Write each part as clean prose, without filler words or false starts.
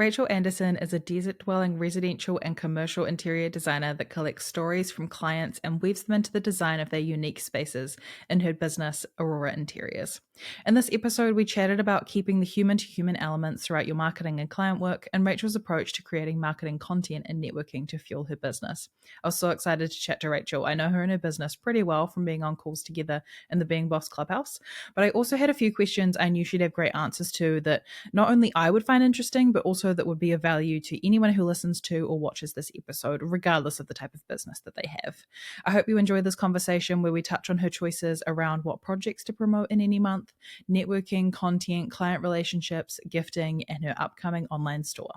Rachel Andersen is a desert-dwelling residential and commercial interior designer that collects stories from clients and weaves them into the design of their unique spaces in her business, Aurora Interiors. In this episode, we chatted about keeping the human-to-human elements throughout your marketing and client work, and Rachel's approach to creating marketing content and networking to fuel her business. I was so excited to chat to Rachel. I know her and her business pretty well from being on calls together in the Being Boss Clubhouse, but I also had a few questions I knew she'd have great answers to that not only I would find interesting, but also that would be of value to anyone who listens to or watches this episode, regardless of the type of business that they have. I hope you enjoy this conversation where we touch on her choices around what projects to promote in any month, networking, content, client relationships, gifting, and her upcoming online store.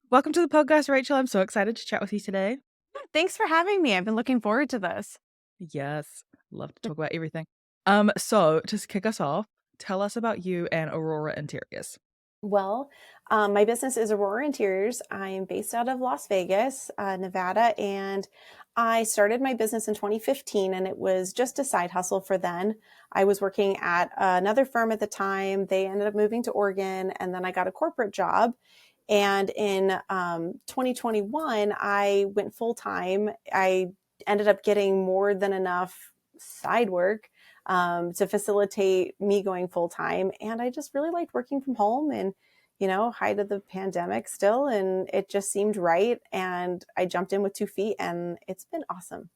Welcome to the podcast, Rachel. I'm so excited to chat with you today. Thanks for having me. I've been looking forward to this. Yes, love to talk about everything. So to kick us off, tell us about you and Aurora Interiors. Well, my business is Aurora Interiors. I am based out of Las Vegas, Nevada, and I started my business in 2015, and it was just a side hustle for then. I was working at another firm at the time. They ended up moving to Oregon, and then I got a corporate job. And in 2021, I went full time. I ended up getting more than enough side work to facilitate me going full time. And I just really liked working from home and, height of the pandemic still. And it just seemed right. And I jumped in with 2 feet and it's been awesome.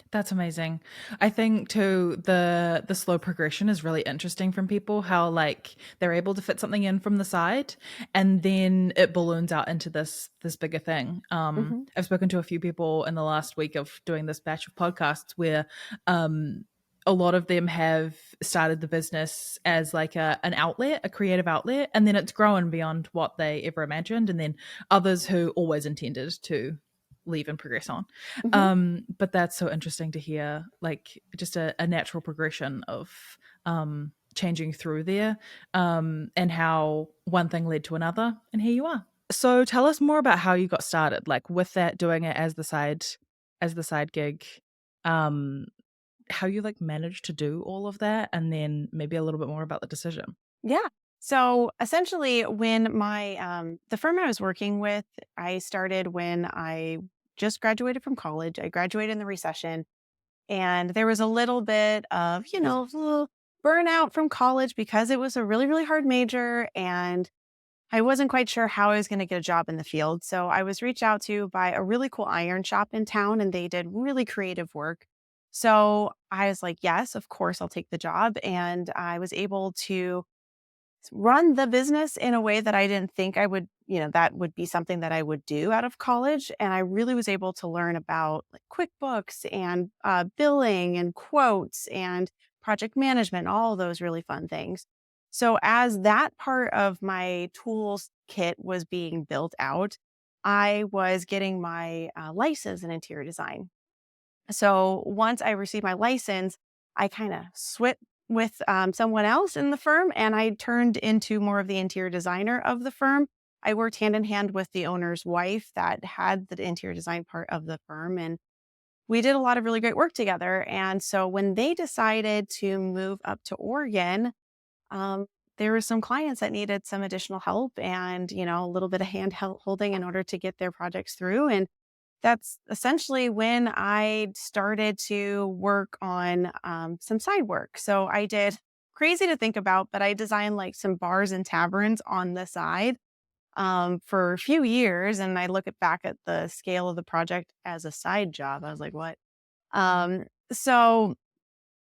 That's amazing. I think too the slow progression is really interesting from people, how like they're able to fit something in from the side and then it balloons out into this bigger thing. Mm-hmm. I've spoken to a few people in the last week of doing this batch of podcasts where a lot of them have started the business as like an outlet, a creative outlet, and then it's grown beyond what they ever imagined. And then others who always intended to leave and progress on. Mm-hmm. But that's so interesting to hear, like just a natural progression of changing through there, and how one thing led to another, and here you are. So tell us more about how you got started, like with that, doing it as the side gig, um, how you like managed to do all of that, and then maybe a little bit more about the decision. Yeah. So essentially, when the firm I was working with, I started when I just graduated from college. I graduated in the recession. And there was a little bit of, a little burnout from college because it was a really, really hard major. And I wasn't quite sure how I was going to get a job in the field. So I was reached out to by a really cool iron shop in town, and they did really creative work. So I was like, yes, of course, I'll take the job. And I was able to run the business in a way that I didn't think I would, that would be something that I would do out of college. And I really was able to learn about like QuickBooks and billing and quotes and project management, all of those really fun things. So as that part of my tools kit was being built out, I was getting my license in interior design. So once I received my license, I kind of switched with someone else in the firm and I turned into more of the interior designer of the firm. I worked hand in hand with the owner's wife that had the interior design part of the firm. And we did a lot of really great work together. And so when they decided to move up to Oregon, um, there were some clients that needed some additional help and, a little bit of hand holding in order to get their projects through. And that's essentially when I started to work on some side work. So I did crazy to think about, but I designed like some bars and taverns on the side for a few years. And I back at the scale of the project as a side job. I was like, what? So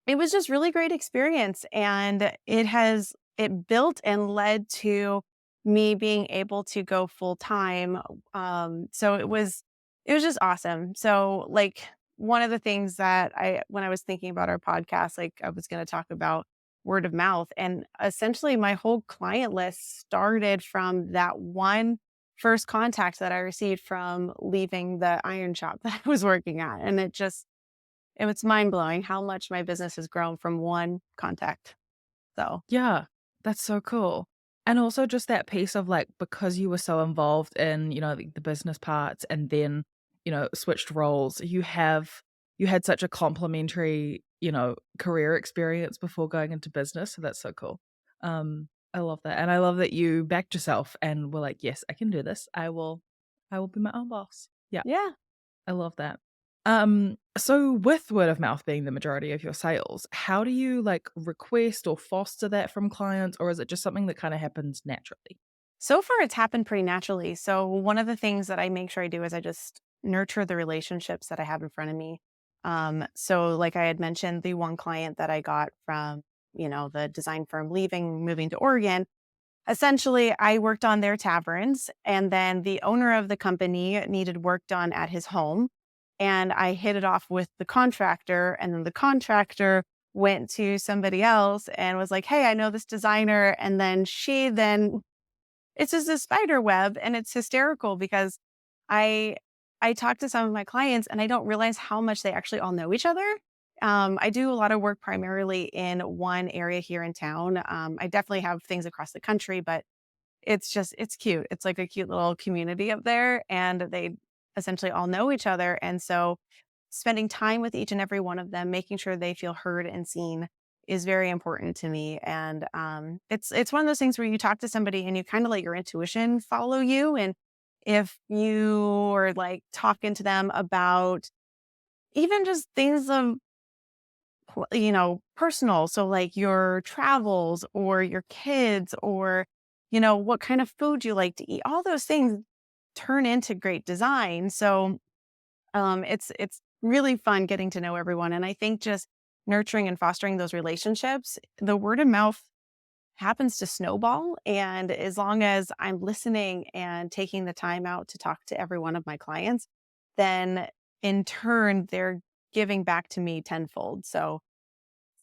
it was just really great experience. And it built and led to me being able to go full time. So it was just awesome. So like one of the things that when I was thinking about our podcast, like I was going to talk about word of mouth, and essentially my whole client list started from that one first contact that I received from leaving the iron shop that I was working at. And it's mind blowing how much my business has grown from one contact. So Yeah, that's so cool. And also just that piece of like, because you were so involved in, the business parts and then, switched roles, you had such a complementary, career experience before going into business. So that's so cool. I love that. And I love that you backed yourself and were like, yes, I can do this. I will be my own boss. Yeah. Yeah. I love that. So with word of mouth being the majority of your sales, how do you like request or foster that from clients, or is it just something that kind of happens naturally? So far, it's happened pretty naturally. So, one of the things that I make sure I do is I just nurture the relationships that I have in front of me. So, like I had mentioned, the one client that I got from, the design firm leaving, moving to Oregon, essentially, I worked on their taverns, and then the owner of the company needed work done at his home. And I hit it off with the contractor, and then the contractor went to somebody else and was like, "Hey, I know this designer." And then it's just a spider web, and it's hysterical because I I talk to some of my clients and I don't realize how much they actually all know each other. I do a lot of work primarily in one area here in town. I definitely have things across the country, but it's cute. It's like a cute little community up there, and they essentially all know each other. And so spending time with each and every one of them, making sure they feel heard and seen is very important to me. And it's one of those things where you talk to somebody and you kind of let your intuition follow you. And if you are like talking to them about even just things of personal, so like your travels or your kids or what kind of food you like to eat, all those things turn into great design. So it's really fun getting to know everyone. And I think just nurturing and fostering those relationships, the word of mouth happens to snowball. And as long as I'm listening and taking the time out to talk to every one of my clients, then in turn, they're giving back to me tenfold. So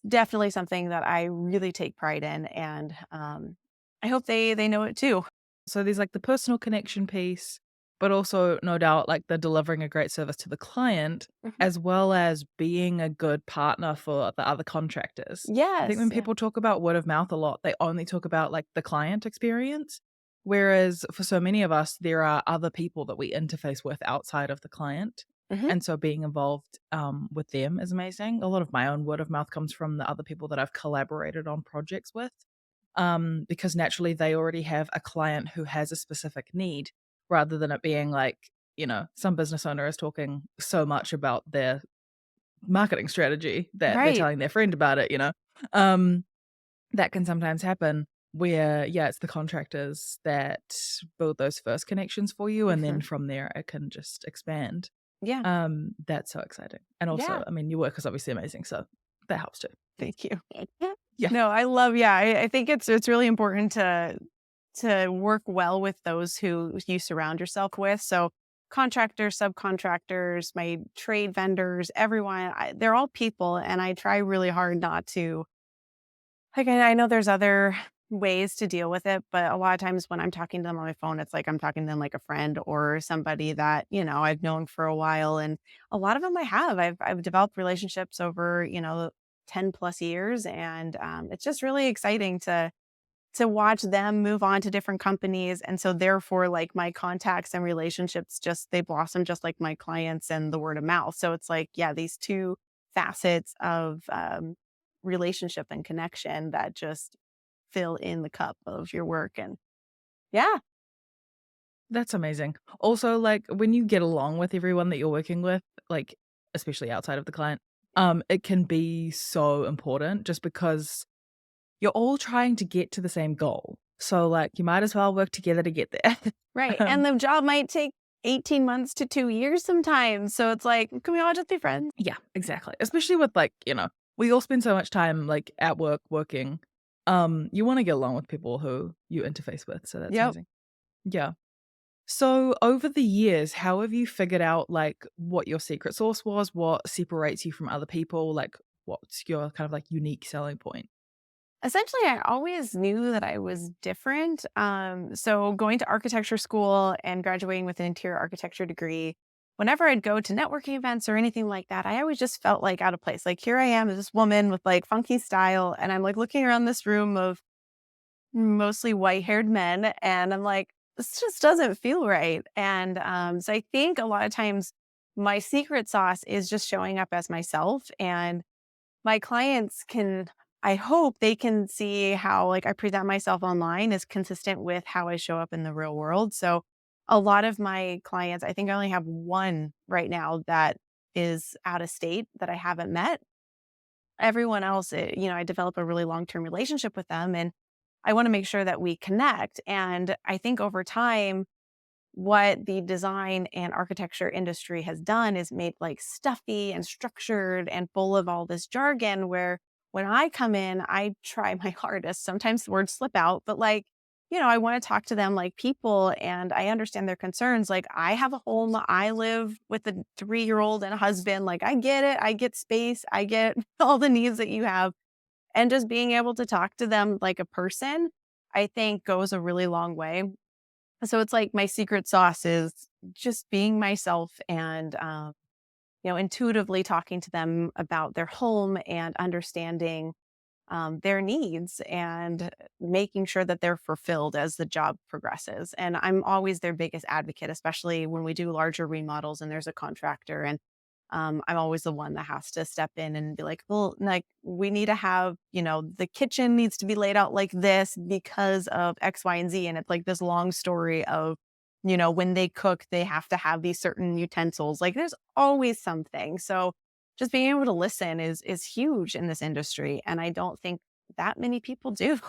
definitely something that I really take pride in. And I hope they know it too. So there's like the personal connection piece, but also no doubt like the delivering a great service to the client, Mhm. as well as being a good partner for the other contractors. I think Yes. when Yeah. people talk about word of mouth a lot, they only talk about like the client experience. Whereas for so many of us, there are other people that we interface with outside of the client. Hmm. And so being involved with them is amazing. A lot of my own word of mouth comes from the other people that I've collaborated on projects with, because naturally they already have a client who has a specific need rather than it being like, some business owner is talking so much about their marketing strategy that they're Right. telling their friend about it, Um, that can sometimes happen where, yeah, it's the contractors that build those first connections for you. And then Hmm. from there, it can just expand. Yeah. That's so exciting. And Yeah. also, I mean, your work is obviously amazing. So that helps too. Thank you. Yeah. No, I think it's really important to work well with those who you surround yourself with. So contractors, subcontractors, my trade vendors, everyone, they're all people, and I try really hard not to. Like, I know there's other ways to deal with it, but a lot of times when I'm talking to them on my phone, it's like I'm talking to them like a friend or somebody that, I've known for a while. And a lot of them I have. I've developed relationships over, 10 plus years. And it's just really exciting to watch them move on to different companies. And so therefore, like my contacts and relationships just they blossom just like my clients and the word of mouth. So it's like, yeah, these two facets of relationship and connection that just fill in the cup of your work. And yeah, That's amazing. Also, like, when you get along with everyone that you're working with, like, especially outside of the client, it can be so important just because you're all trying to get to the same goal. So, like, you might as well work together to get there. right. And Um, the job might take 18 months to 2 years sometimes. So it's like, can we all just be friends? yeah, exactly. Especially with, like, we all spend so much time, like, at work working. You wanna get along with people who you interface with, so that's Yep. amazing. Yeah. So over the years, how have you figured out like what your secret sauce was? What separates you from other people? Like what's your kind of like unique selling point? Essentially, I always knew that I was different. So going to architecture school and graduating with an interior architecture degree, whenever I'd go to networking events or anything like that, I always just felt like out of place. Like here I am, this woman with like funky style, and I'm like looking around this room of mostly white-haired men, and I'm like, this just doesn't feel right. And so I think a lot of times my secret sauce is just showing up as myself, and my clients can I hope they can see how like I present myself online is consistent with how I show up in the real world. So a lot of my clients, I think I only have one right now that is out of state that I haven't met. Everyone else, I develop a really long-term relationship with them, and I want to make sure that we connect. And I think over time, what the design and architecture industry has done is made like stuffy and structured and full of all this jargon where when I come in, I try my hardest. Sometimes words slip out, but like, I want to talk to them like people and I understand their concerns. Like, I have a home, I live with a 3-year-old and a husband. Like, I get it. I get space. I get all the needs that you have. And just being able to talk to them like a person, I think goes a really long way. So it's like my secret sauce is just being myself and, intuitively talking to them about their home and understanding their needs and making sure that they're fulfilled as the job progresses. And I'm always their biggest advocate, especially when we do larger remodels and there's a contractor. And I'm always the one that has to step in and be like, well, like we need to have, the kitchen needs to be laid out like this because of X, Y, and Z. And it's like this long story of, when they cook, they have to have these certain utensils. Like there's always something. So just being able to listen is huge in this industry. And I don't think that many people do.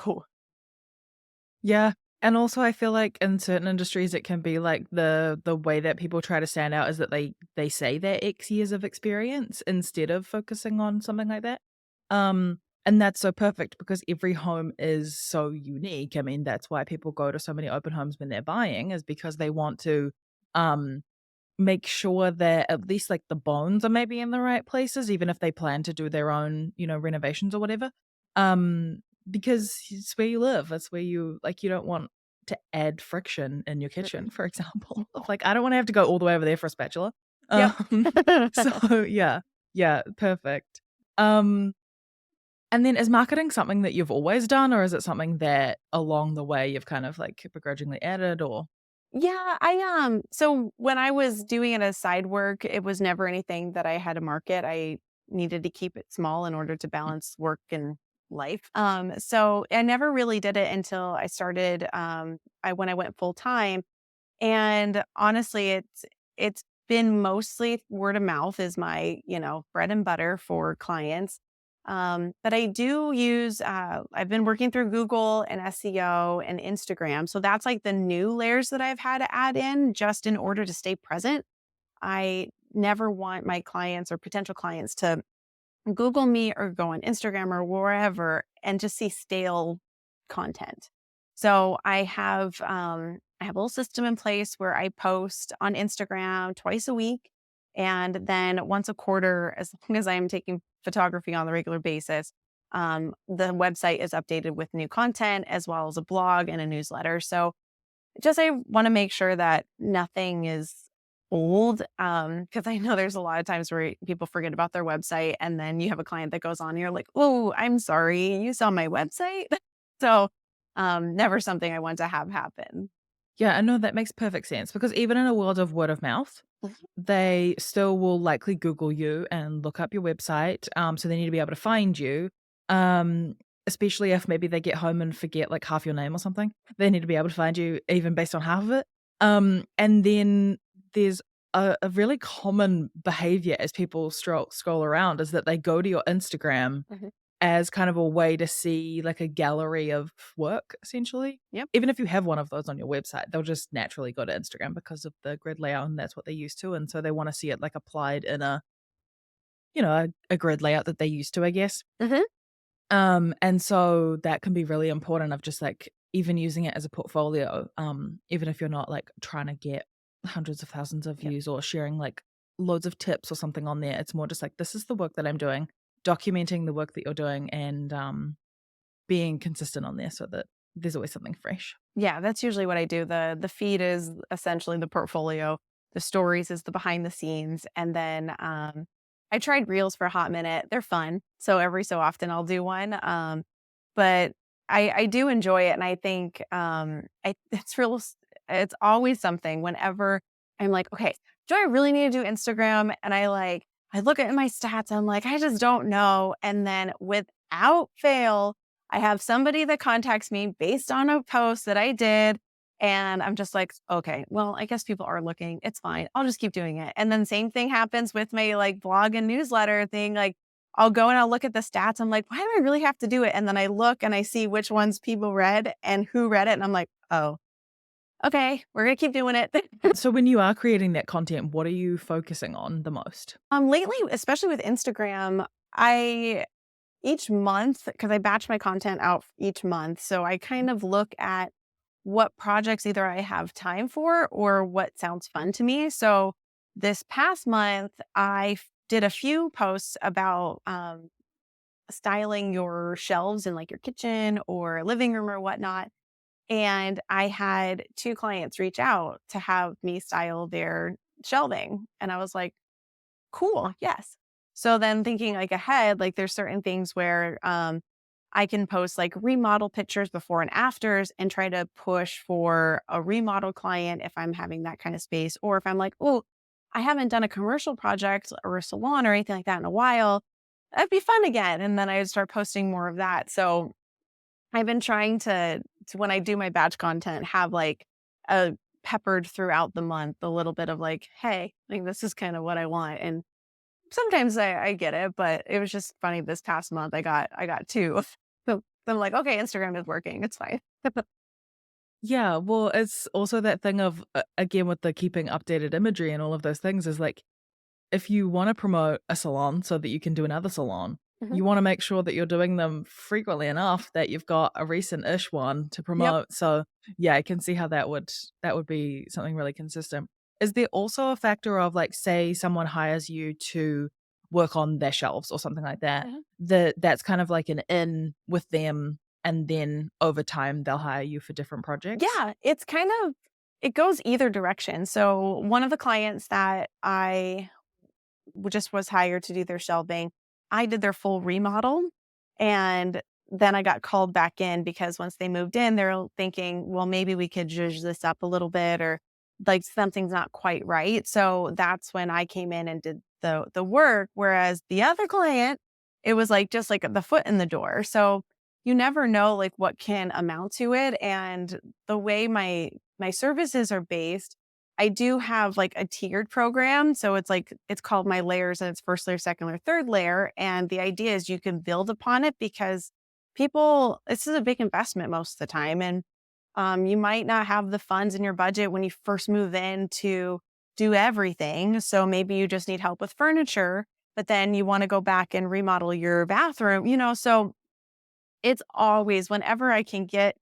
Yeah. And also I feel like in certain industries it can be like the way that people try to stand out is that they say they're X years of experience instead of focusing on something like that. And that's so perfect because every home is so unique. I mean, that's why people go to so many open homes when they're buying is because they want to um make sure that at least like the bones are maybe in the right places, even if they plan to do their own, renovations or whatever. Um, because it's where you live. It's where you don't want to add friction in your kitchen, Mm-mm. for example. Of like, I don't want to have to go all the way over there for a spatula. Yep. So yeah. Yeah, perfect. Um, and then is marketing something that you've always done, or is it something that along the way you've kind of like begrudgingly added or Yeah, so when I was doing it as side work, it was never anything that I had to market. I needed to keep it small in order to balance work and life. So I never really did it until I started when I went full time. And honestly, it's been mostly word of mouth is my, bread and butter for clients. But I do use I've been working through Google and SEO and Instagram. So that's like the new layers that I've had to add in just in order to stay present. I never want my clients or potential clients to Google me or go on Instagram or wherever and just see stale content. So I have a little system in place where I post on Instagram twice a week and then once a quarter, as long as I am taking photography on the regular basis. The website is updated with new content as well as a blog and a newsletter. So just I wanna make sure that nothing is old, because I know there's a lot of times where people forget about their website, and then you have a client that goes on, and you're like, "Oh, I'm sorry, you saw my website?" So, never something I want to have happen. yeah, I know that makes perfect sense because even in a world of word of mouth, Mhm. they still will likely Google you and look up your website. So they need to be able to find you. Um, Especially if maybe they get home and forget like half your name or something. They need to be able to find you even based on half of it. And then there's a really common behavior as people scroll around is that they go to your Instagram Mhm. as kind of a way to see, like, a gallery of work, essentially. Yep. Even if you have one of those on your website, they'll just naturally go to Instagram because of the grid layout, and that's what they're used to, and so they wanna see it, like, applied in a grid layout that they're used to, I guess. Mhm. And so that can be really important of just, like, even using it as a portfolio, even if you're not, like, trying to get hundreds of thousands of Yep. views or sharing, like, loads of tips or something on there. It's more just like, "This is the work that I'm doing," documenting the work that you're doing and, being consistent on there so that there's always something fresh. Yeah, that's usually what I do. The feed is essentially the portfolio. The stories is the behind the scenes, and then I tried reels for a hot minute. They're fun, so every so often I'll do one. But I do enjoy it, and I think it's real. It's always something. Whenever I'm like, okay, do I really need to do Instagram? And I look at my stats. I'm like, I just don't know. And then with without fail, I have somebody that contacts me based on a post that I did. And I'm just like, okay, well, I guess people are looking. It's fine. I'll just keep doing it. And then same thing happens with my like blog and newsletter thing. Like I'll go and I'll look at the stats. I'm like, why do I really have to do it? And then I look and I see which ones people read and who read it. And I'm like, oh, okay, we're going to keep doing it. So when you are creating that content, what are you focusing on the most? Lately, especially with Instagram, I each month, because I batch my content out each month. So I kind of look at what projects either I have time for or what sounds fun to me. So this past month, did a few posts about styling your shelves in like your kitchen or living room or whatnot. And I had two clients reach out to have me style their shelving. And I was like, cool, yes. So then thinking like ahead, like there's certain things where I can post like remodel pictures before and afters and try to push for a remodel client if I'm having that kind of space. Or if I'm like, oh, I haven't done a commercial project or a salon or anything like that in a while. That'd be fun again. And then I would start posting more of that. So I've been trying to when I do my batch content, have like a peppered throughout the month, a little bit of like, hey, like this is kind of what I want. And sometimes I get it, but it was just funny this past month I got two. So I'm like, okay, Instagram is working. It's fine. Yeah, well, it's also that thing of, again, with the keeping updated imagery and all of those things is like, if you wanna promote a salon so that you can do another salon, Mhm. you wanna make sure that you're doing them frequently enough that you've got a recent-ish one to Yep. promote, so, yeah, I can see how that would be something really consistent. Is there also a factor of, like, say someone hires you to work on their shelves or something like that, Uh-huh. that's kind of like an in with them, and then over time, they'll hire you for different projects? Yeah, it's kind of it goes either direction. So one of the clients that I just was hired to do their shelving. I did their full remodel, and then I got called back in because once they moved in, they're thinking, well, maybe we could zhuzh this up a little bit, or like something's not quite right. So that's when I came in and did the work. Whereas the other client, it was like just like the foot in the door. So you never know like what can amount to it. And the way my services are based, I do have like a tiered program. So it's like, it's called my layers and it's first layer, second layer, third layer. And the idea is you can build upon it because this is a big investment most of the time. And you might not have the funds in your budget when you first move in to do everything. So maybe you just need help with furniture, but then you want to go back and remodel your bathroom, so it's always whenever I can get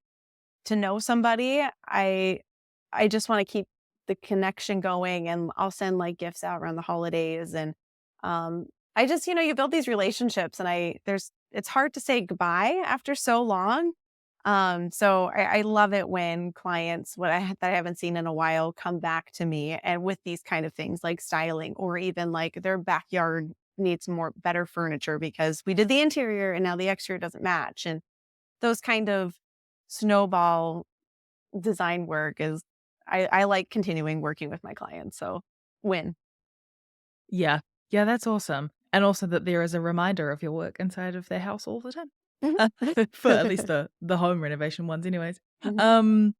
to know somebody, I just wanna keep the connection going, and I'll send, like, gifts out around the holidays, and, I just you build these relationships, and it's hard to say goodbye after so long, so I love it when clients that I haven't seen in a while come back to me, and with these kind of things, like styling or even, like, their backyard needs more better furniture because we did the interior and now the exterior doesn't match, and those kind of snowball design work is I like continuing working with my clients, so win. Yeah. Yeah, that's awesome. And also that there is a reminder of your work inside of their house all the time. Mhm. For at least the home renovation ones anyways. Mhm. Um,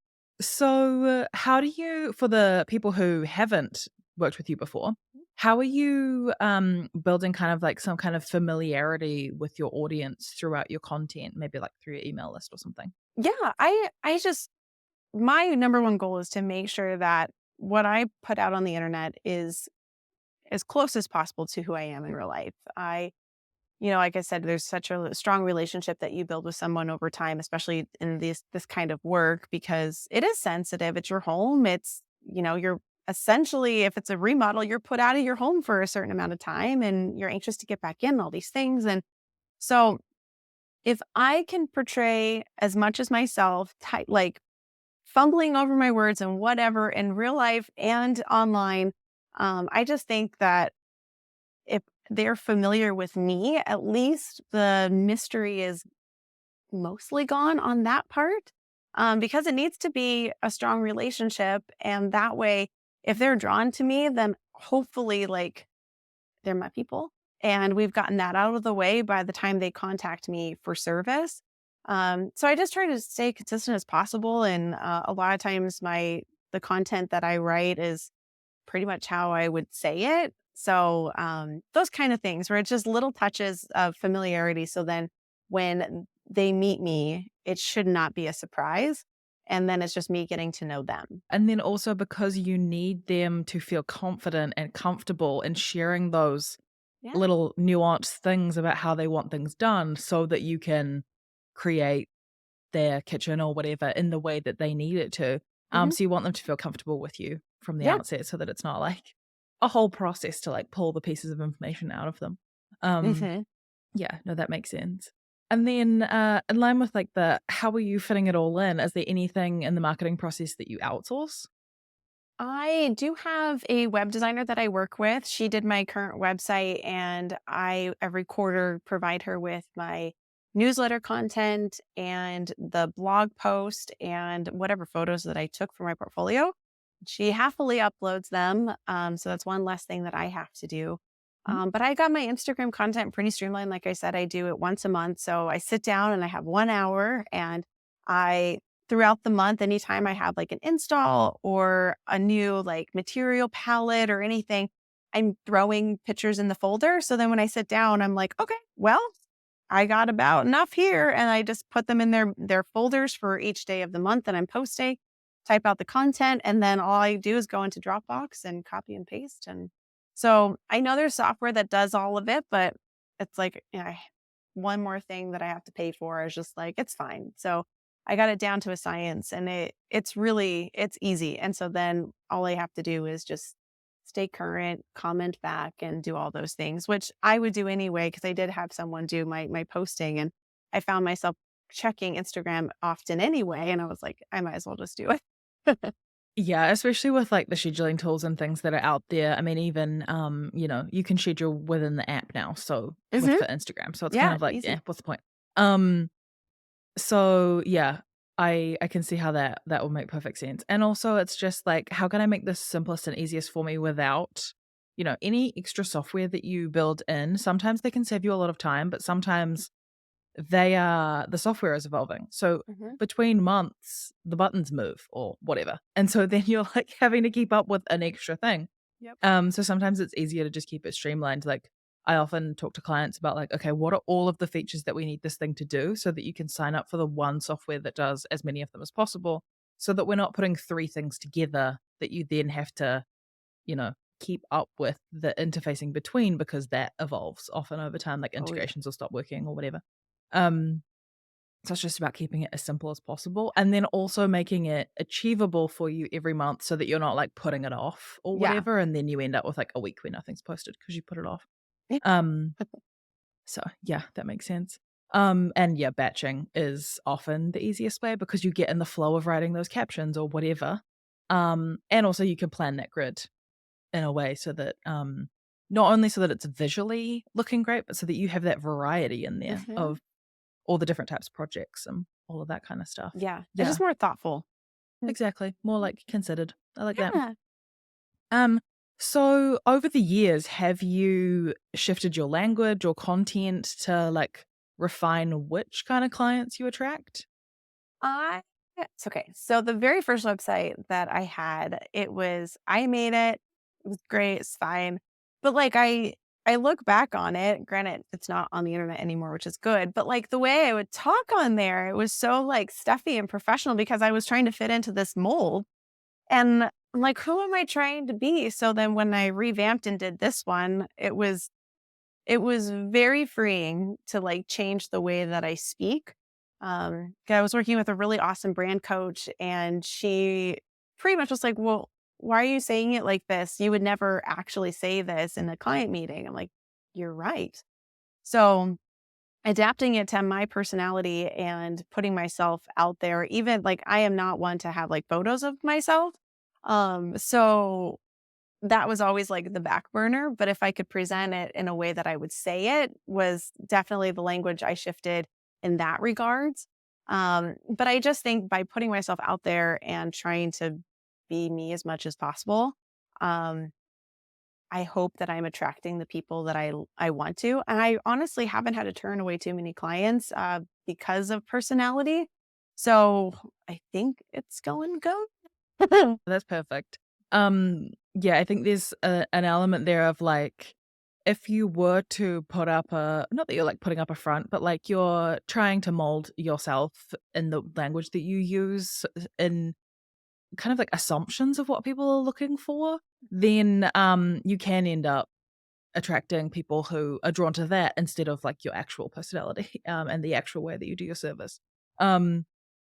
how do you for the people who haven't worked with you before, how are you, building kind of like some kind of familiarity with your audience throughout your content, maybe like through your email list or something? Yeah, I just my number one goal is to make sure that what I put out on the internet is as close as possible to who I am in real life. Like I said, there's such a strong relationship that you build with someone over time, especially in this kind of work, because it is sensitive. It's your home. You're essentially, if it's a remodel, you're put out of your home for a certain amount of time and you're anxious to get back in, all these things. And so if I can portray as much as myself, like fumbling over my words and whatever in real life and online, I just think that if they're familiar with me, at least the mystery is mostly gone on that part, because it needs to be a strong relationship. And that way, if they're drawn to me, then hopefully, like, they're my people. And we've gotten that out of the way by the time they contact me for service. So I just try to stay consistent as possible. And a lot of times the content that I write is pretty much how I would say it. So those kind of things where it's just little touches of familiarity. So then when they meet me, it should not be a surprise. And then it's just me getting to know them. And then also because you need them to feel confident and comfortable in sharing those Yeah. little nuanced things about how they want things done so that you can create their kitchen or whatever in the way that they need it to. Hmm. So you want them to feel comfortable with you from the Yeah. outset so that it's not like a whole process to like pull the pieces of information out of them. Um, Hmm. yeah, no, that makes sense. And then in line with like how are you fitting it all in? Is there anything in the marketing process that you outsource? I do have a web designer that I work with. She did my current website, and I every quarter provide her with my newsletter content and the blog post and whatever photos that I took for my portfolio. She happily uploads them. So that's one less thing that I have to do. Mhm. But I got my Instagram content pretty streamlined. Like I said, I do it once a month. So I sit down and I have 1 hour, and I throughout the month, anytime I have like an install or a new like material palette or anything, I'm throwing pictures in the folder. So then when I sit down, I'm like, okay, well, I got about enough here. And I just put them in their folders for each day of the month that I'm posting, type out the content, and then all I do is go into Dropbox and copy and paste. And so I know there's software that does all of it, but it's like, one more thing that I have to pay for is just like, it's fine. So I got it down to a science, and it's easy. And so then all I have to do is just stay current, comment back, and do all those things, which I would do anyway, because I did have someone do my posting, and I found myself checking Instagram often anyway. And I was like, I might as well just do it. Yeah, especially with like the scheduling tools and things that are out there. I mean, even you can schedule within the app now. So Hmm. for Instagram. So it's kind Yeah, of like, yeah, easy. what's the point? Um, so yeah, I can see how that will make perfect sense. And also it's just like, how can I make this simplest and easiest for me without, any extra software that you build in? Sometimes they can save you a lot of time, but sometimes the software is evolving. So Hmm. between months, the buttons move or whatever. And so then you're like having to keep up with an extra thing. Yep. So sometimes it's easier to just keep it streamlined. Like I often talk to clients about like, okay, what are all of the features that we need this thing to do so that you can sign up for the one software that does as many of them as possible so that we're not putting three things together that you then have to, you know, keep up with the interfacing between because that evolves often over time, like Oh yeah. integrations will stop working or whatever. Um, so it's just about keeping it as simple as possible and then also making it achievable for you every month so that you're not like putting it off or Yeah. whatever. And then you end up with like a week where nothing's posted because you put it off. Um, so yeah, that makes sense. And yeah, batching is often the easiest way because you get in the flow of writing those captions or whatever. And also you can plan that grid in a way so that not only so that it's visually looking great, but so that you have that variety in there Hmm. of all the different types of projects and all of that kind of stuff. Yeah. It's Yeah, just more thoughtful. Mm. exactly. More like considered. I like that. Yeah. Um, so over the years, have you shifted your language or content to like refine which kind of clients you attract? I it's okay. So the very first website that I had, I made it. It was great. It's fine. But like I look back on it, granted it's not on the internet anymore, which is good, but like the way I would talk on there, it was so like stuffy and professional because I was trying to fit into this mold. And I'm like, who am I trying to be? So then when I revamped and did this one, it was very freeing to, like, change the way that I speak. 'Cause I was working with a really awesome brand coach, and she pretty much was like, "Well, why are you saying it like this? You would never actually say this in a client meeting." I'm like, "You're right." So, adapting it to my personality and putting myself out there, even like, I am not one to have, like, photos of myself. So that was always, like, the back burner, but if I could present it in a way that I would say it was definitely the language I shifted in that regards. But I just think by putting myself out there and trying to be me as much as possible, um, I hope that I'm attracting the people that I want to. And I honestly haven't had to turn away too many clients because of personality. So I think it's going good. That's perfect. Yeah, I think there's an element there of like, if you were to put up not that you're like putting up a front, but like you're trying to mold yourself in the language that you use in kind of like assumptions of what people are looking for, then you can end up attracting people who are drawn to that instead of like your actual personality and the actual way that you do your service. Um,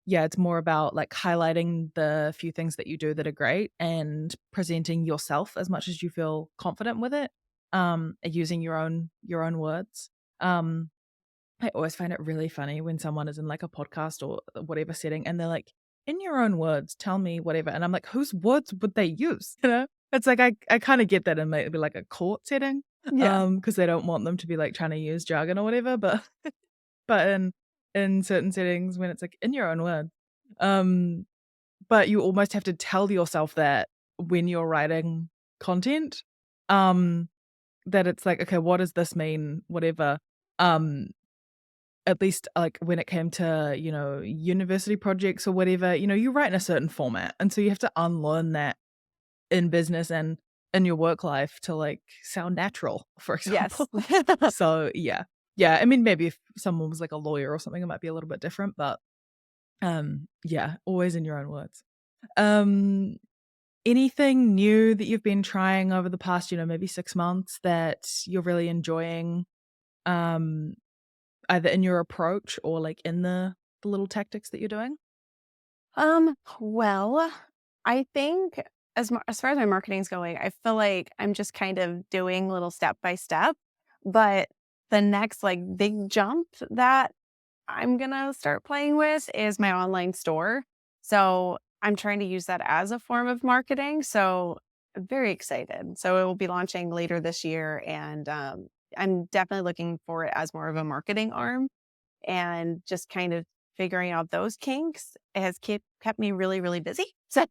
yeah, it's more about like highlighting the few things that you do that are great and presenting yourself as much as you feel confident with it. Using your own words. Um, I always find it really funny when someone is in like a podcast or whatever setting and they're like, in your own words, tell me whatever. And I'm like, whose words would they use? You know? It's like I kind of get that in maybe like a court setting. Yeah. Because they don't want them to be like trying to use jargon or whatever, but but in certain settings when it's like in your own words. Um, but you almost have to tell yourself that when you're writing content, um, that it's like, okay, what does this mean? Whatever. Um, at least like when it came to, university projects or whatever, you write in a certain format. And so you have to unlearn that in business and in your work life to like sound natural, for Yes. example. So yeah. Yeah. I mean, maybe if someone was like a lawyer or something, it might be a little bit different, but yeah, always in your own words. Um anything new that you've been trying over the past, maybe 6 months that you're really enjoying? Um Either in your approach or, like, in the little tactics that you're doing? Well, I think as far as my marketing's going, I feel like I'm just kind of doing little step by step, but the next like big jump that I'm gonna start playing with is my online store. So I'm trying to use that as a form of marketing. So I'm very excited. So it will be launching later this year, and I'm definitely looking for it as more of a marketing arm, and just kind of figuring out those kinks has kept me really, really busy. So,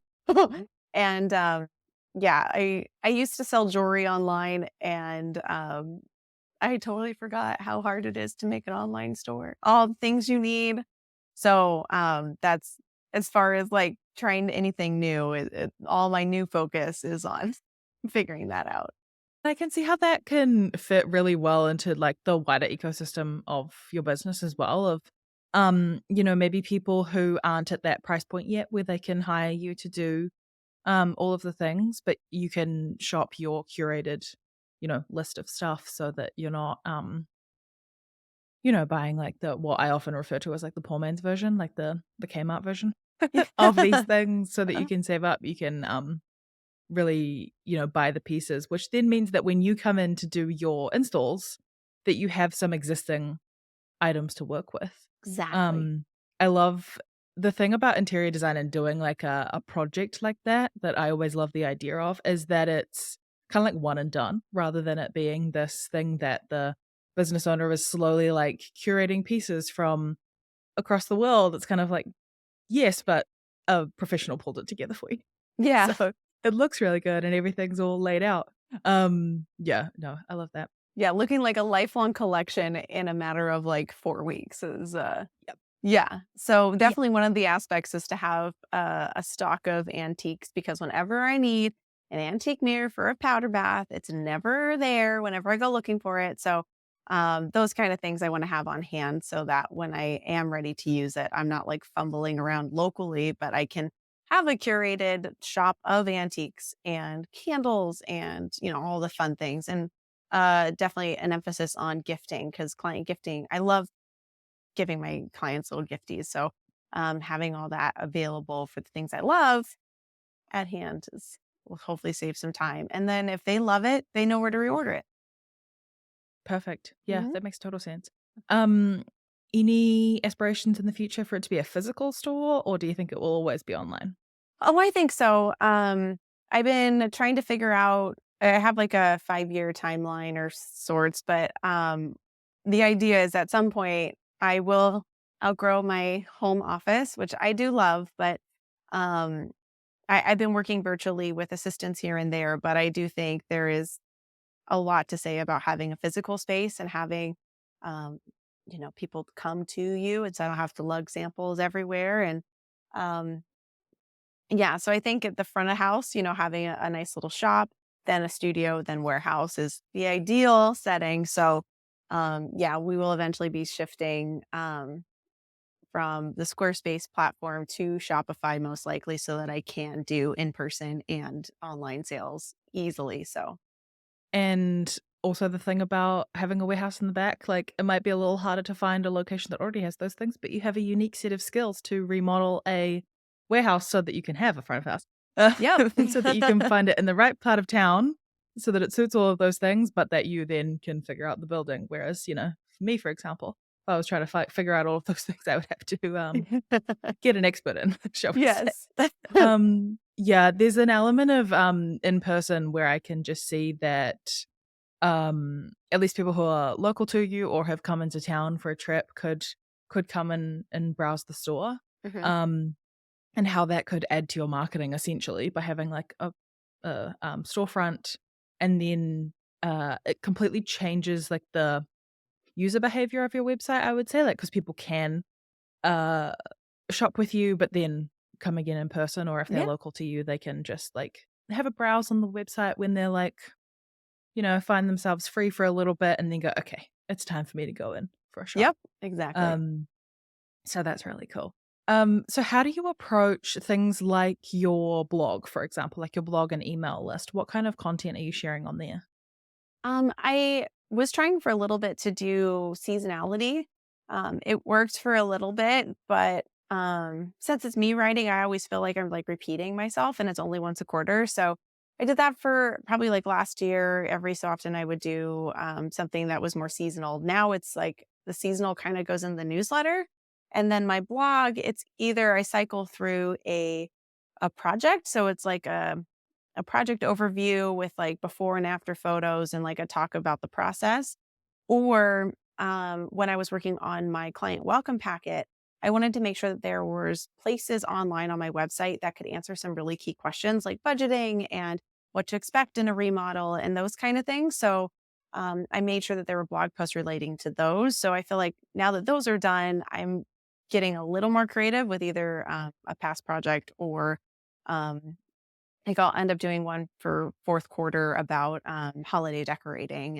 and yeah, I used to sell jewelry online, and I totally forgot how hard it is to make an online store. All the things you need. So that's as far as like trying anything new. All my new focus is on figuring that out. I can see how that can fit really well into, like, the wider ecosystem of your business as well of, maybe people who aren't at that price point yet where they can hire you to do, all of the things, but you can shop your curated, list of stuff so that you're not, buying, like, what I often refer to as, like, the poor man's version, like the Kmart version of these things so that you can save up. You can, really, buy the pieces, which then means that when you come in to do your installs, that you have some existing items to work with. Exactly. Um, I love the thing about interior design and doing like a project like that I always love the idea of is that it's kind of like one and done rather than it being this thing that the business owner is slowly like curating pieces from across the world. It's kind of like, yes, but a professional pulled it together for you. Yeah. So it looks really good and everything's all laid out. Yeah, no, I love that. Yeah, looking like a lifelong collection in a matter of, like, 4 weeks is, Yep. yeah. So, Yeah. definitely one of the aspects is to have, a stock of antiques, because whenever I need an antique mirror for a powder bath, it's never there whenever I go looking for it. So, those kind of things I wanna have on hand so that when I am ready to use it, I'm not, like, fumbling around locally, but I can have a curated shop of antiques and candles and, all the fun things, and definitely an emphasis on gifting, because client gifting, I love giving my clients little gifties. So having all that available for the things I love at hand will hopefully save some time. And then if they love it, they know where to reorder it. Perfect. Yeah, Mhm. that makes total sense. Um, any aspirations in the future for it to be a physical store, or do you think it will always be online? Oh, I think so. I've been trying to figure out, I have like a 5-year timeline or sorts, but the idea is at some point I will outgrow my home office, which I do love, but um, I've been working virtually with assistants here and there, but I do think there is a lot to say about having a physical space and having, um, people come to you, and so I don't have to lug samples everywhere. And um, yeah, so I think at the front of house, having a nice little shop, then a studio, then warehouse is the ideal setting. So, yeah, we will eventually be shifting from the Squarespace platform to Shopify, most likely, so that I can do in person and online sales easily. So, And also the thing about having a warehouse in the back, like it might be a little harder to find a location that already has those things, but you have a unique set of skills to remodel a warehouse so that you can have a front of house. yep. So that you can find it in the right part of town so that it suits all of those things, but that you then can figure out the building. Whereas, for me, for example, if I was trying to figure out all of those things, I would have to get an expert in, shall we say. Yes. Yeah, there's an element of in person where I can just see that at least people who are local to you or have come into town for a trip could come and browse the store. Mhm. Um and how that could add to your marketing essentially by having like a storefront, and then it completely changes like the user behavior of your website, I would say, like because people can uh shop with you, but then come again in person, or if they're Yeah. local to you, they can just like have a browse on the website when they're like, find themselves free for a little bit and then go, okay, it's time for me to go in for a shop. Yep. Exactly. Um, so that's really cool. So how do you approach things like your blog, for example, like your blog and email list? What kind of content are you sharing on there? I was trying for a little bit to do seasonality. It worked for a little bit, but since it's me writing, I always feel like I'm like repeating myself, and it's only once a quarter. So I did that for probably like last year. Every so often, I would do something that was more seasonal. Now it's like the seasonal kind of goes in the newsletter, and then my blog. It's either I cycle through a project, so it's like a project overview with like before and after photos and like a talk about the process. Or when I was working on my client welcome packet, I wanted to make sure that there was places online on my website that could answer some really key questions like budgeting and what to expect in a remodel and those kind of things. So I made sure that there were blog posts relating to those. So I feel like now that those are done, I'm getting a little more creative with either a past project or um, like I'll end up doing one for fourth quarter about holiday decorating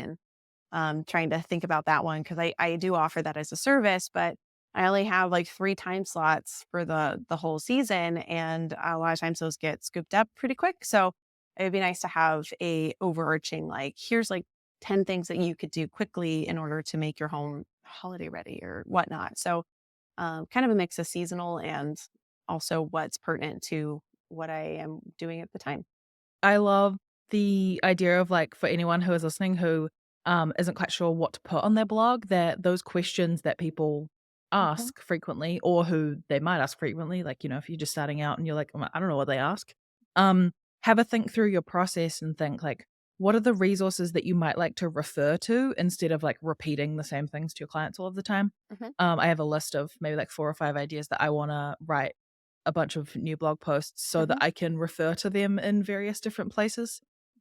and trying to think about that one because I do offer that as a service, but I only have like 3 time slots for the whole season, and a lot of times those get scooped up pretty quick. So it'd be nice to have a overarching like here's like 10 things that you could do quickly in order to make your home holiday ready or whatnot. So kind of a mix of seasonal and also what's pertinent to what I am doing at the time. I love the idea of like for anyone who is listening who isn't quite sure what to put on their blog, that those questions that people Mhm. ask frequently or who they might ask frequently, like, if you're just starting out and you're like, I don't know what they ask. Um, have a think through your process and think like, what are the resources that you might like to refer to instead of like repeating the same things to your clients all of the time? Mhm. I have a list of maybe like 4 or 5 ideas that I want to write a bunch of new blog posts so that Mhm. I can refer to them in various different places.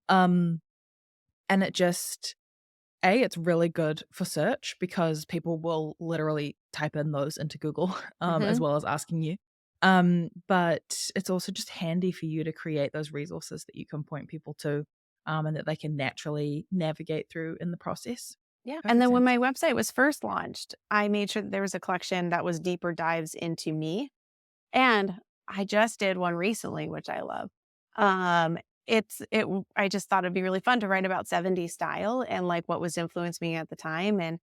Um, and it just it's really good for search because people will literally type in those into Google, as Mhm. well as asking you. But it's also just handy for you to create those resources that you can point people to, and that they can naturally navigate through in the process. Yeah. And Perfect then when sense. my website was first launched, I made sure that there was a collection that was deeper dives into me. And I just did one recently, which I love. Um, I just thought it'd be really fun to write about 70s style and like what was influenced me at the time. And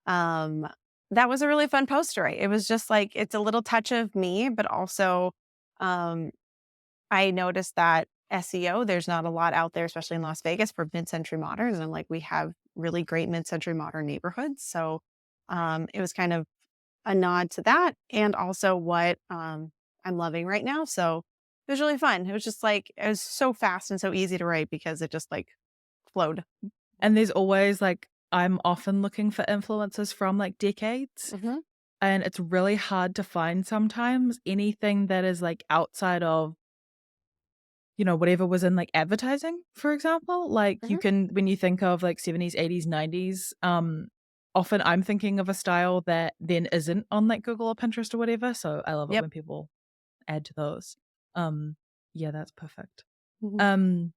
um, that was a really fun post to write. It was just like it's a little touch of me, but also um I noticed that SEO, there's not a lot out there, especially in Las Vegas for mid-century moderns. And like we have really great mid-century modern neighborhoods. So it was kind of a nod to that and also what I'm loving right now. So it was really fun. It was just like it was so fast and so easy to write because it just like flowed. And there's always like I'm often looking for influences from like decades. Hmm. And it's really hard to find sometimes anything that is like outside of whatever was in like advertising, for example. Like you Mhm. can, when you think of like 70s, 80s, 90s, often I'm thinking of a style that then isn't on like Google or Pinterest or whatever. So I love it Yep. when people add to those. Um, yeah, that's perfect. Mhm. Um,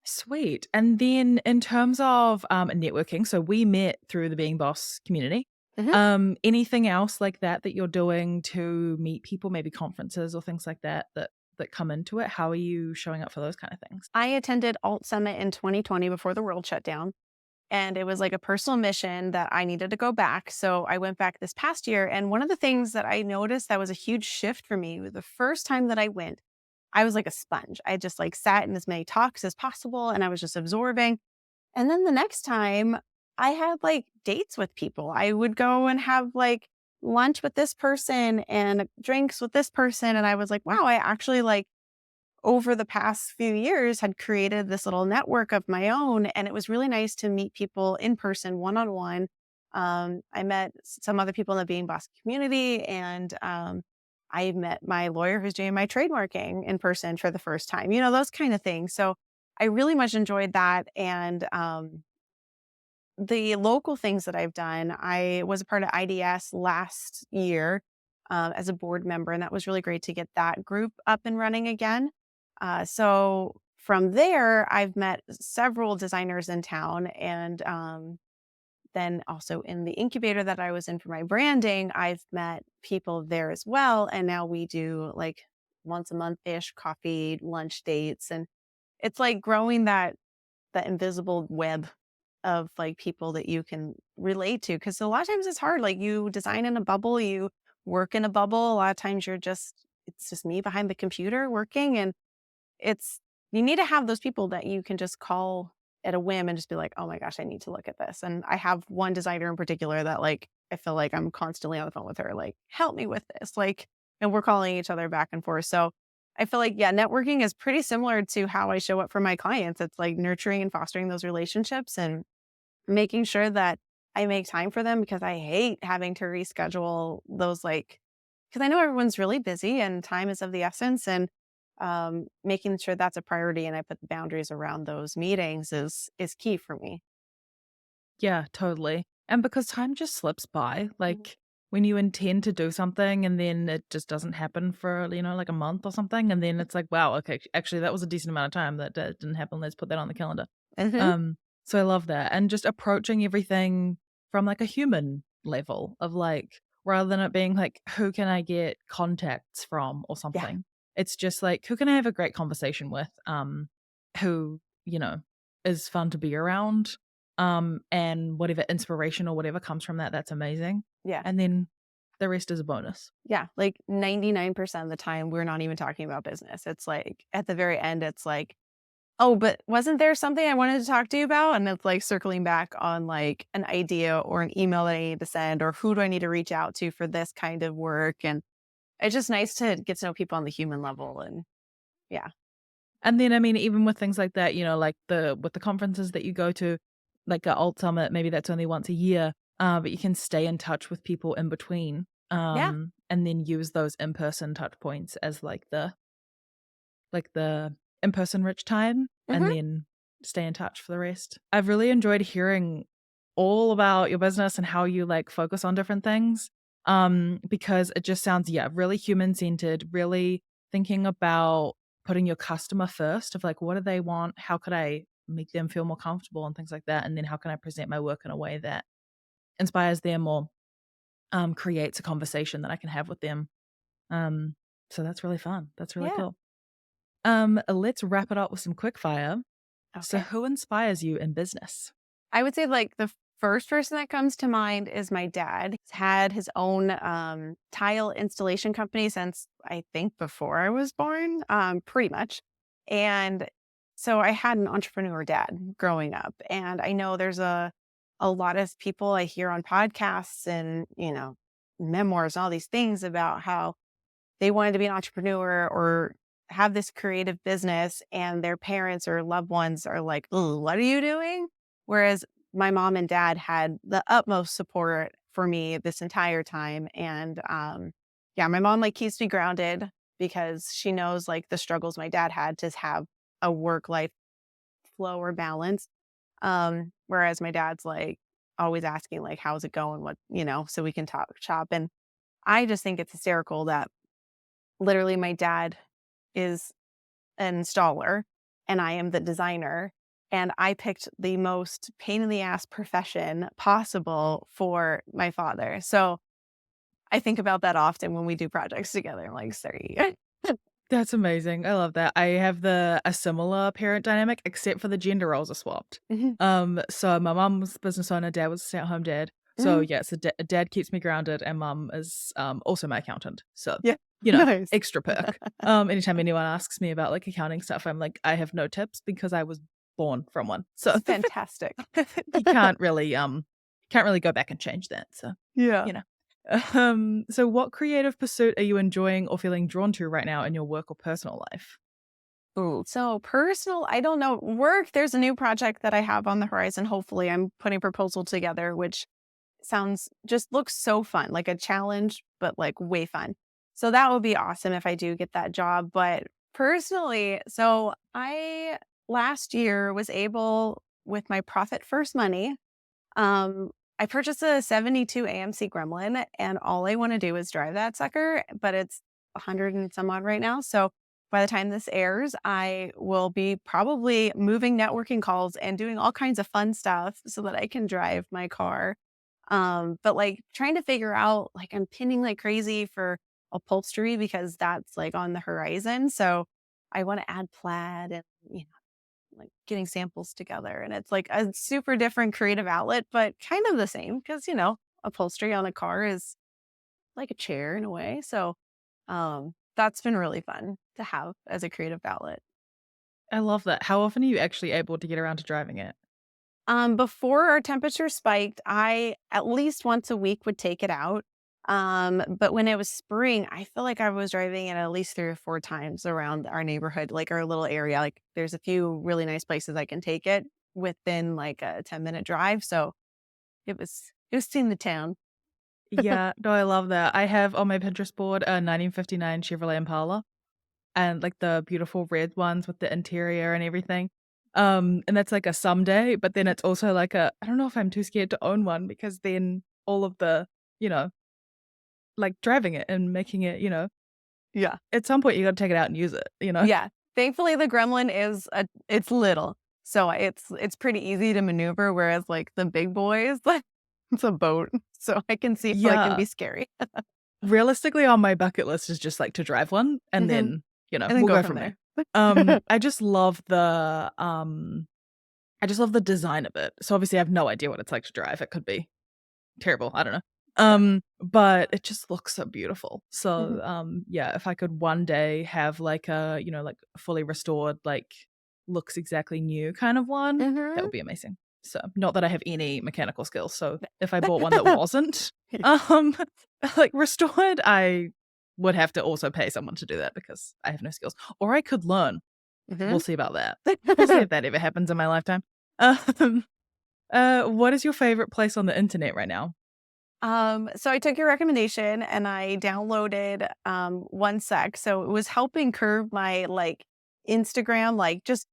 Sweet. And then in terms of networking, so we met through the Being Boss community. Mhm. Anything else like that that you're doing to meet people, maybe conferences or things like that that come into it? How are you showing up for those kind of things? I attended Alt Summit in 2020 before the world shut down. And it was like a personal mission that I needed to go back. So I went back this past year. And one of the things that I noticed that was a huge shift for me was the first time that I went, I was like a sponge. I just like sat in as many talks as possible and I was just absorbing. And then the next time I had like dates with people. I would go and have like lunch with this person and drinks with this person. And I was like, wow, I actually like over the past few years had created this little network of my own, and it was really nice to meet people in person, one on one. I met some other people in the Being Boss community, and I met my lawyer who's doing my trademarking in person for the first time. Those kind of things. So I really much enjoyed that, and the local things that I've done, I was a part of IDS last year as a board member, and that was really great to get that group up and running again. So from there, I've met several designers in town, and then also in the incubator that I was in for my branding, I've met people there as well. And now we do like once a month ish coffee lunch dates, and it's like growing that invisible web of like people that you can relate to. Cause a lot of times it's hard. Like you design in a bubble, you work in a bubble. A lot of times it's just me behind the computer working. And it's, you need to have those people that you can just call at a whim and just be like, oh my gosh, I need to look at this. And I have one designer in particular that like, I feel like I'm constantly on the phone with her, like, help me with this. Like, and we're calling each other back and forth. So I feel like, yeah, networking is pretty similar to how I show up for my clients. It's like nurturing and fostering those relationships and making sure that I make time for them because I hate having to reschedule those because I know everyone's really busy and time is of the essence and making sure that's a priority and I put the boundaries around those meetings is key for me. Yeah, totally. And because time just slips by, Mhm. like when you intend to do something and then it just doesn't happen for, like a month or something. And then it's like, wow, okay, actually, that was a decent amount of time that didn't happen. Let's put that on the calendar. Mhm. So I love that. And just approaching everything from like a human level of like, rather than it being like, who can I get contacts from or Yeah. something? It's just like, who can I have a great conversation with? Who, is fun to be around, and whatever inspiration or whatever comes from that, that's amazing. Yeah. And then the rest is a bonus. Yeah. Like 99% of the time, we're not even talking about business. It's like at the very end, it's like, oh, but wasn't there something I wanted to talk to you about? And it's like circling back on like an idea or an email that I need to send, or who do I need to reach out to for this kind of work? And it's just nice to get to know people on the human level. And yeah. And then, I mean, even with things like that, like with the conferences that you go to, like a alt summit, maybe that's only once a year, but you can stay in touch with people in between, Yeah. and then use those in-person touch points as like the in-person rich time, and Hmm. then stay in touch for the rest. I've really enjoyed hearing all about your business and how you like focus on different things. Because it just sounds, yeah, really human-centered, really thinking about putting your customer first of like, what do they want? How could I make them feel more comfortable and things like that? And then how can I present my work in a way that inspires them or creates a conversation that I can have with them. Um, so that's really fun. That's really Yeah. cool. Let's wrap it up with some quick fire. So Okay. who inspires you in business? I would say like the first person that comes to mind is my dad. He's had his own tile installation company since I think before I was born, pretty much. And so I had an entrepreneur dad growing up. And I know there's a lot of people I hear on podcasts and, memoirs and all these things about how they wanted to be an entrepreneur or have this creative business and their parents or loved ones are like, "Ugh, what are you doing?" Whereas my mom and dad had the utmost support for me this entire time. And yeah, my mom like keeps me grounded because she knows like the struggles my dad had to have a work life flow or balance. Whereas my dad's like always asking like, how's it going? What, so we can talk shop. And I just think it's hysterical that literally my dad is an installer and I am the designer. And I picked the most pain in the ass profession possible for my father. So I think about that often when we do projects together. I'm like, sorry. That's amazing. I love that. I have a similar parent dynamic, except for the gender roles are swapped. Mhm, So my mom was a business owner, dad was a stay-at-home dad. So mhm. yeah, so dad keeps me grounded, and mom is also my accountant. So Yeah. you know, Nice. extra perk. Anytime anyone asks me about like accounting stuff, I'm like, I have no tips because I was born from one. So It's fantastic. you can't really go back and change that. So Yeah. you know. So what creative pursuit are you enjoying or feeling drawn to right now in your work or personal life? Ooh. So personal, I don't know. Work, there's a new project that I have on the horizon. Hopefully, I'm putting a proposal together, which just looks so fun, like a challenge, but like way fun. So that would be awesome if I do get that job. But personally, so I last year was able with my profit first money. I purchased a 72 AMC Gremlin and all I want to do is drive that sucker, but it's 100 and some odd right now. So by the time this airs, I will be probably moving networking calls and doing all kinds of fun stuff so that I can drive my car. But like trying to figure out, like I'm pinning like crazy for upholstery because that's like on the horizon. So I want to add plaid and like getting samples together. And it's like a super different creative outlet, but kind of the same because, upholstery on a car is like a chair in a way. So that's been really fun to have as a creative outlet. I love that. How often are you actually able to get around to driving it? Before our temperature spiked, I at least once a week would take it out. But when it was spring, I feel like I was driving it at least 3 or 4 times around our neighborhood, like our little area. Like there's a few really nice places I can take it within like a 10-minute drive. So it was seeing the town. Yeah, no, I love that. I have on my Pinterest board a 1959 Chevrolet Impala and like the beautiful red ones with the interior and everything. And that's like a someday, but then it's also like I don't know if I'm too scared to own one because then all of the, you know, like driving it and making it, Yeah. at some point you got to take it out and use it. Yeah. Thankfully the Gremlin it's little. So it's pretty easy to maneuver, whereas like the big boys, like it's a boat. So I can see how it can Yeah. be scary. Realistically, on my bucket list is just like to drive one and Mhm. then, And then we'll go go from from there. there. I just love the design of it. So obviously I have no idea what it's like to drive. It could be terrible. I don't know. Yeah. But it just looks so beautiful. So, Mhm. yeah, if I could one day have like like fully restored, like looks exactly new kind of one, that Mhm. would be amazing. So, not that I have any mechanical skills. So, if I bought one that wasn't, Yeah. um, like restored, I would have to also pay someone to do that because I have no skills. Or I could learn. We'll Mhm. see about that. We'll see if that ever happens in my lifetime. Um, what is your favorite place on the internet right now? So I took your recommendation and I downloaded one sec. So it was helping curb my like Instagram, like just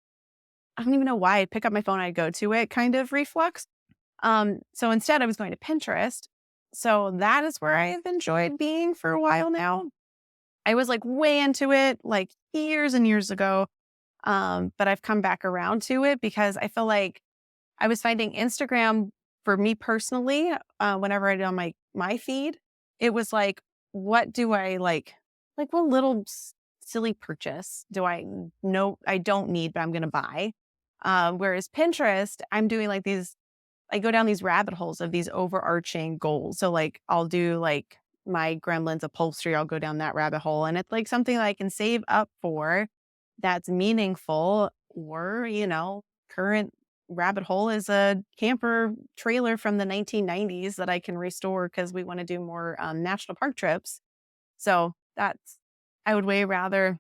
I don't even know why I'd pick up my phone, I'd go to it kind of reflux. So instead I was going to Pinterest. So that is where I've enjoyed being for a while now. I was like way into it like years and years ago. But I've come back around to it because I feel like I was finding Instagram for me personally, whenever I did on my feed, it was like, what do I like? Like, what little silly purchase do I know I don't need, but I'm going to buy? Whereas Pinterest, I'm doing like these. I go down these rabbit holes of these overarching goals. So like, I'll do like my Gremlins upholstery. I'll go down that rabbit hole, and it's like something that I can save up for that's meaningful, or current rabbit hole is a camper trailer from the 1990s that I can restore because we want to do more national park trips. So I would way rather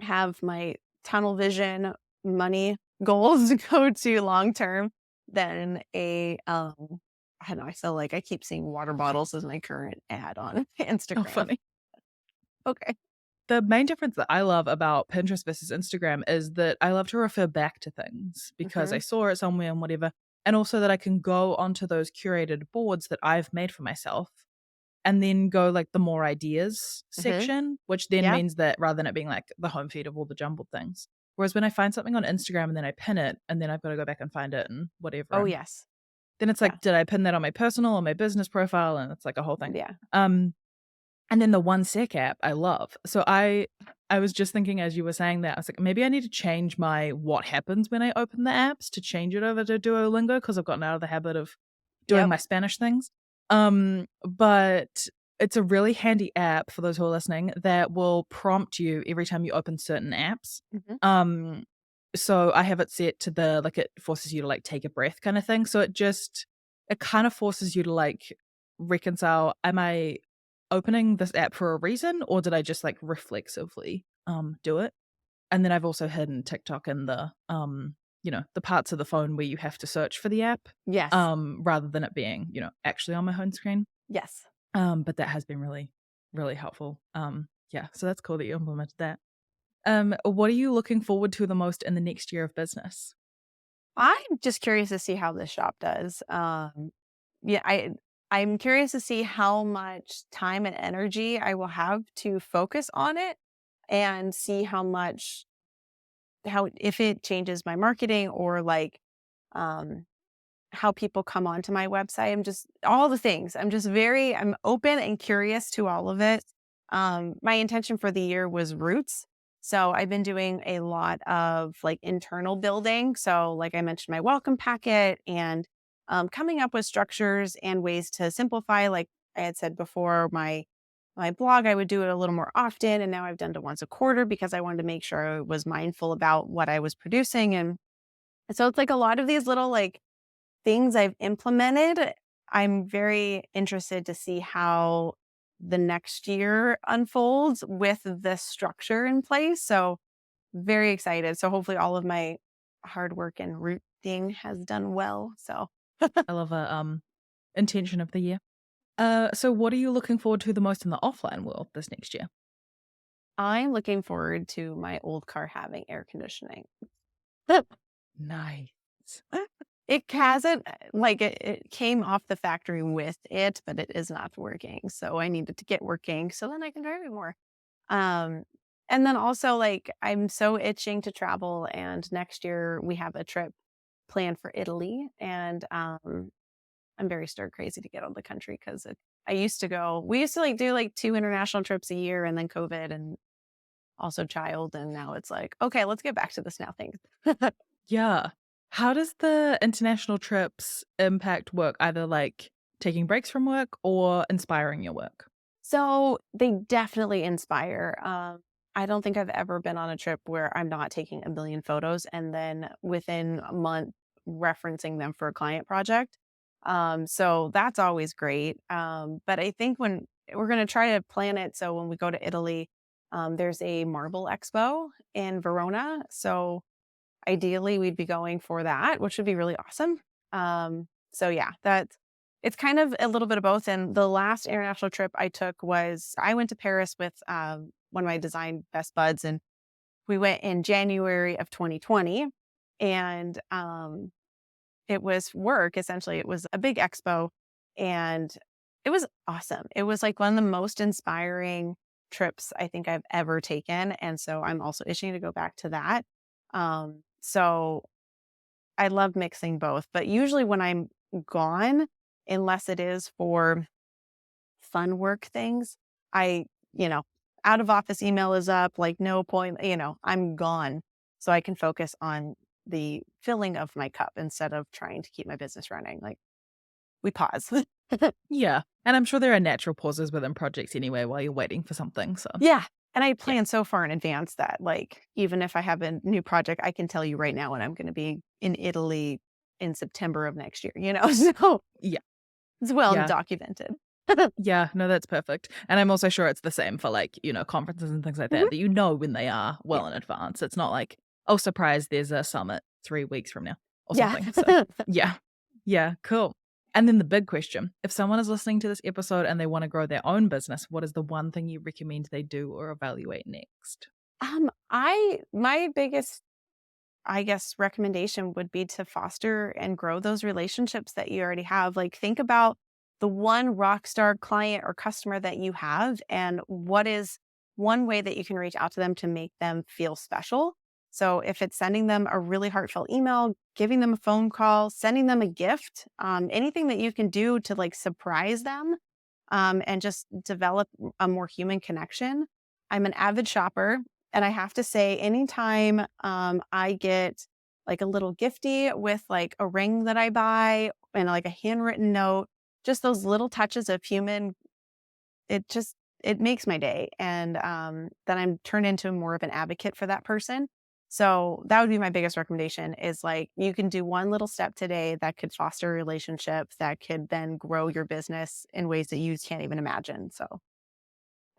have my tunnel vision money goals go to long term than I don't know. I feel like I keep seeing water bottles as my current ad on Oh, Instagram. funny. Okay. the main difference that I love about Pinterest versus Instagram is that I love to refer back to things because I Mhm. saw it somewhere and whatever, and also that I can go onto those curated boards that I've made for myself and then go like the more ideas Mhm. section, which then Yep. means that rather than it being like the home feed of all the jumbled things. Whereas when I find something on Instagram and then I pin it and then I've got to go back and find it and whatever, Oh, and yes. then it's like, Yes. did I pin that on my personal or my business profile? And it's like a whole thing. Yeah. Um, and then the One Sec app I love. So I was just thinking as you were saying that, I was like, maybe I need to change my what happens when I open the apps to change it over to Duolingo because I've gotten out of the habit of doing Yep. my Spanish things. But it's a really handy app for those who are listening that will prompt you every time you open certain apps. Mhm. Um, so I have it set to the like it forces you to like take a breath kind of thing. So it kind of forces you to like reconcile, am I opening this app for a reason or did I just like reflexively do it? And then I've also hidden TikTok in the the parts of the phone where you have to search for the app Yes. rather than it being, actually on my home screen. Yes. But that has been really really helpful. Yeah, so that's cool that you implemented that. What are you looking forward to the most in the next year of business? I'm just curious to see how this shop does. Yeah, I'm curious to see how much time and energy I will have to focus on it and see how if it changes my marketing or like um how people come onto my website. I'm just all the things. I'm open and curious to all of it. My intention for the year was roots. So I've been doing a lot of like internal building. So like I mentioned, my welcome packet and coming up with structures and ways to simplify. Like I had said before, my blog, I would do it a little more often. And now I've done it once a quarter because I wanted to make sure I was mindful about what I was producing. And so it's like a lot of these little like things I've implemented. I'm very interested to see how the next year unfolds with this structure in place. So, very excited. So, hopefully, all of my hard work and rooting has done well. So, I love a intention of the year. So what are you looking forward to the most in the offline world this next year? I'm looking forward to my old car having air conditioning. Nice. It hasn't like it came off the factory with it, but it is not working. So I needed to get working so then I can drive it more. Um, and then also, like, I'm so itching to travel, and next year we have a trip planned for Italy, and I'm very stir crazy to get out of the country because I used to go. We used to like do like 2 international trips a year, and then COVID, and also child, and now it's like, okay, let's get back to this now. Thing. Yeah. How does the international trips impact work? Either like taking breaks from work or inspiring your work? So they definitely inspire. I don't think I've ever been on a trip where I'm not taking a million photos and then within a month referencing them for a client project. So that's always great. But I think when we're going to try to plan it, so when we go to Italy, there's a marble expo in Verona. So ideally, we'd be going for that, which would be really awesome. So yeah, that's it's kind of a little bit of both. And the last international trip I took was I went to Paris with one of my design best buds, and we went in January of 2020, and it was work essentially. It was a big expo, and it was awesome. It was like one of the most inspiring trips I think I've ever taken, and so I'm also itching to go back to that. So I love mixing both, but usually when I'm gone, unless it is for fun work things, I, you know, out of office email is up, like no point, I'm gone. So I can focus on the filling of my cup instead of trying to keep my business running. Like we pause. Yeah. And I'm sure there are natural pauses within projects anyway while you're waiting for something. So Yeah. And I yeah. plan so far in advance that like even if I have a new project, I can tell you right now when I'm going to be in Italy in September of next year. So Yeah. it's well Yeah. documented. Yeah. No, that's perfect. And I'm also sure it's the same for like, conferences and things like Mhm. that you know when they are Yeah. well in advance. It's not like, oh, surprise, there's a summit 3 weeks from now or Yeah. something. So yeah. Yeah. Cool. And then the big question, if someone is listening to this episode and they want to grow their own business, what is the one thing you recommend they do or evaluate next? My biggest, I guess, recommendation would be to foster and grow those relationships that you already have. Like, think about the one rock star client or customer that you have, and what is one way that you can reach out to them to make them feel special. So, if it's sending them a really heartfelt email, giving them a phone call, sending them a gift, anything that you can do to like surprise them, and just develop a more human connection. I'm an avid shopper, and I have to say, anytime I get like a little gifty with like a ring that I buy and like a handwritten note, just those little touches of human, it just it makes my day, and then I'm turned into more of an advocate for that person. So that would be my biggest recommendation is like you can do one little step today that could foster a relationship that could then grow your business in ways that you can't even imagine. So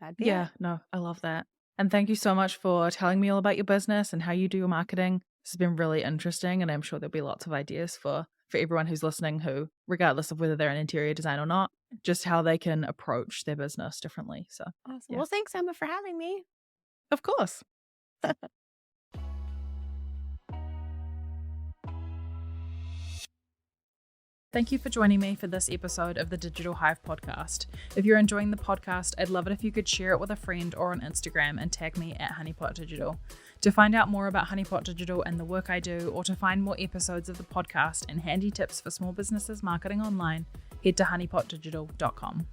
that'd be it. Yeah, no, I love that. And thank you so much for telling me all about your business and how you do your marketing. This has been really interesting, and I'm sure there'll be lots of ideas for everyone who's listening who, regardless of whether they're in interior design or not, just how they can approach their business differently. So, Awesome. yeah, Well, thanks, Emma, for having me. of course. Thank you for joining me for this episode of the Digital Hive podcast. If you're enjoying the podcast, I'd love it if you could share it with a friend or on Instagram and tag me at Honeypot Digital. To find out more about Honeypot Digital and the work I do, or to find more episodes of the podcast and handy tips for small businesses marketing online, head to honeypotdigital.com.